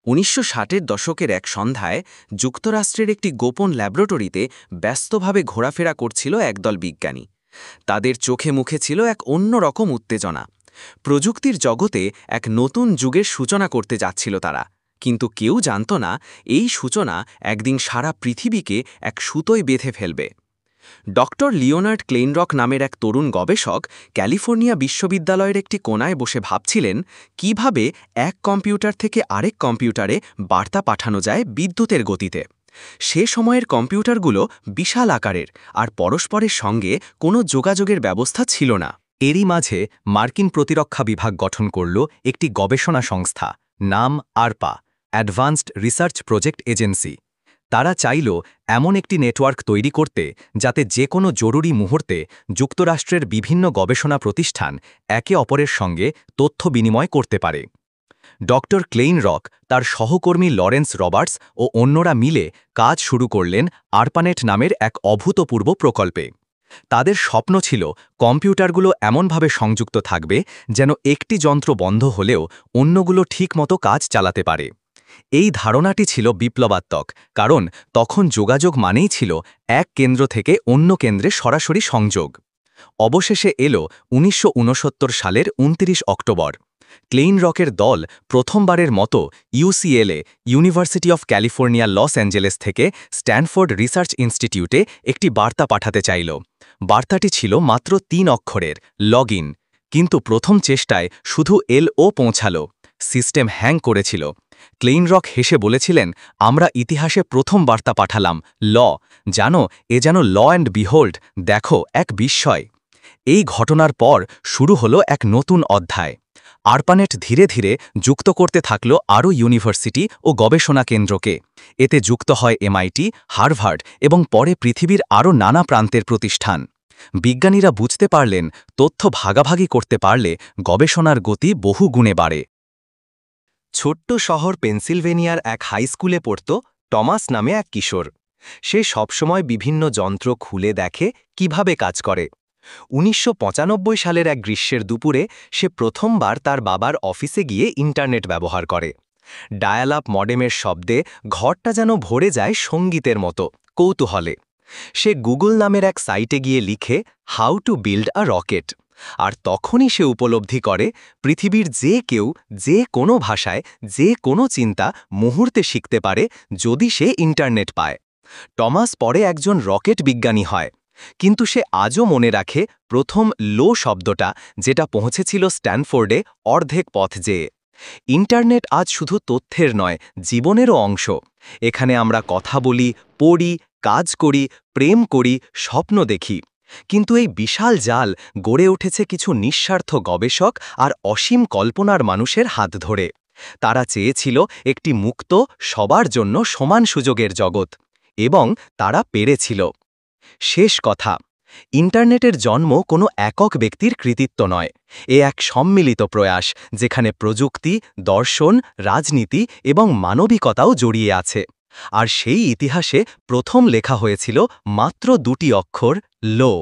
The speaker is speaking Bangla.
১৯৬০-এর দশকের এক সন্ধ্যায় যুক্তরাষ্ট্রের একটি গোপন ল্যাবরেটরিতে ব্যস্তভাবে ঘোরাফেরা করছিল একদল বিজ্ঞানী। তাদের চোখে মুখে ছিল এক অন্যরকম উত্তেজনা। প্রযুক্তির জগতে এক নতুন যুগের সূচনা করতে যাচ্ছিল তারা, কিন্তু কেউ জানত না এই সূচনা একদিন সারা পৃথিবীকে এক সুতোয় বেঁধে ফেলবে। ডক্টর লিওনার্ড ক্লেইনরক নামের এক তরুণ গবেষক ক্যালিফোর্নিয়া বিশ্ববিদ্যালয়ের একটি কোণায় বসে ভাবছিলেন কিভাবে এক কম্পিউটার থেকে আরেক কম্পিউটারে বার্তা পাঠানো যায় বিদ্যুতের গতিতে। সে সময়ের কম্পিউটারগুলো বিশাল আকারের আর পরস্পরের সঙ্গে কোনো যোগাযোগের ব্যবস্থা ছিল না। এরই মাঝে মার্কিন প্রতিরক্ষা বিভাগ গঠন করল একটি গবেষণা সংস্থা, নাম আরপা, অ্যাডভান্সড রিসার্চ প্রজেক্ট এজেন্সি। তারা চাইল এমন একটি নেটওয়ার্ক তৈরি করতে যাতে যে কোনো জরুরি মুহূর্তে যুক্তরাষ্ট্রের বিভিন্ন গবেষণা প্রতিষ্ঠান একে অপরের সঙ্গে তথ্য বিনিময় করতে পারে। ডক্টর ক্লেইনরক, তার সহকর্মী লরেন্স রবার্টস ও অন্যরা মিলে কাজ শুরু করলেন আরপানেট নামের এক অভূতপূর্ব প্রকল্পে। তাদের স্বপ্ন ছিল কম্পিউটারগুলো এমনভাবে সংযুক্ত থাকবে যেন একটি যন্ত্র বন্ধ হলেও অন্যগুলো ঠিকমতো কাজ চালাতে পারে। এই ধারণাটি ছিল বিপ্লবাত্মক, কারণ তখন যোগাযোগ মানেই ছিল এক কেন্দ্র থেকে অন্য কেন্দ্রে সরাসরি সংযোগ। অবশেষে এলো ১৯৬৯ সালের ২৯ অক্টোবর। ক্লেইনরকের দল প্রথমবারের মতো UCLA, university of California Los Angeles থেকে স্ট্যানফোর্ড রিসার্চ ইনস্টিটিউটে একটি বার্তা পাঠাতে চাইল। বার্তাটি ছিল মাত্র ৩ অক্ষরের, লগ ইন। কিন্তু প্রথম চেষ্টায় শুধু LO পৌঁছাল। সিস্টেম হ্যাং করেছিল। ক্লেইনরক হেসে বলেছিলেন, আমরা ইতিহাসে প্রথম বার্তা পাঠালাম, জানো, এ যেন ল অ্যান্ড বিহোল্ড, দেখো, এক বিস্ময়। এই ঘটনার পর শুরু হলো এক নতুন অধ্যায়। আরপানেট ধীরে ধীরে যুক্ত করতে থাকল আরও ইউনিভার্সিটি ও গবেষণা কেন্দ্রকে। এতে যুক্ত হয় MIT, হার্ভার্ড এবং পরে পৃথিবীর আরও নানা প্রান্তের প্রতিষ্ঠান। বিজ্ঞানীরা বুঝতে পারলেন তথ্য ভাগাভাগি করতে পারলে গবেষণার গতি বহু গুণে বাড়ে। ছোট্ট শহর পেনসিলভেনিয়ার এক হাই স্কুলে পড়ত টমাস নামে এক কিশোর। সে সবসময় বিভিন্ন যন্ত্র খুলে দেখে কিভাবে কাজ করে। ১৯৯৫ সালের এক গ্রীষ্মের দুপুরে সে প্রথমবার তার বাবার অফিসে গিয়ে ইন্টারনেট ব্যবহার করে। ডায়াল আপ মডেমের শব্দে ঘরটা যেন ভরে যায় সঙ্গীতের মতো কৌতূহলে। সে গুগল নামের এক সাইটে গিয়ে লিখে, how to build a rocket. আর তখনই সে উপলব্ধি করে পৃথিবীর যে কেউ যে কোনো ভাষায় যে কোনো চিন্তা মুহূর্তে শিখতে পারে যদি সে ইন্টারনেট পায়। টমাস পরে একজন রকেট বিজ্ঞানী হয়, কিন্তু সে আজও মনে রাখে প্রথম লো শব্দটা, যেটা পৌঁছেছিল স্ট্যানফোর্ডে অর্ধেক পথ যেয়ে। ইন্টারনেট আজ শুধু তথ্যের নয়, জীবনেরও অংশ। এখানে আমরা কথা বলি, পড়ি, কাজ করি, প্রেম করি, স্বপ্ন দেখি। কিন্তু এই বিশাল জাল গড়ে উঠেছে কিছু নিঃস্বার্থ গবেষক আর অসীম কল্পনার মানুষের হাত ধরে। তারা চেয়েছিল একটি মুক্ত, সবার জন্য সমান সুযোগের জগৎ। এবং তারা পেরেছিল। শেষ কথা, ইন্টারনেটের জন্ম কোনো একক ব্যক্তির কৃতিত্ব নয়। এ এক সম্মিলিত প্রয়াস, যেখানে প্রযুক্তি, দর্শন, রাজনীতি এবং মানবিকতাও জড়িয়ে আছে। আর সেই ইতিহাসে প্রথম লেখা হয়েছিল মাত্র ২টি অক্ষর, লো।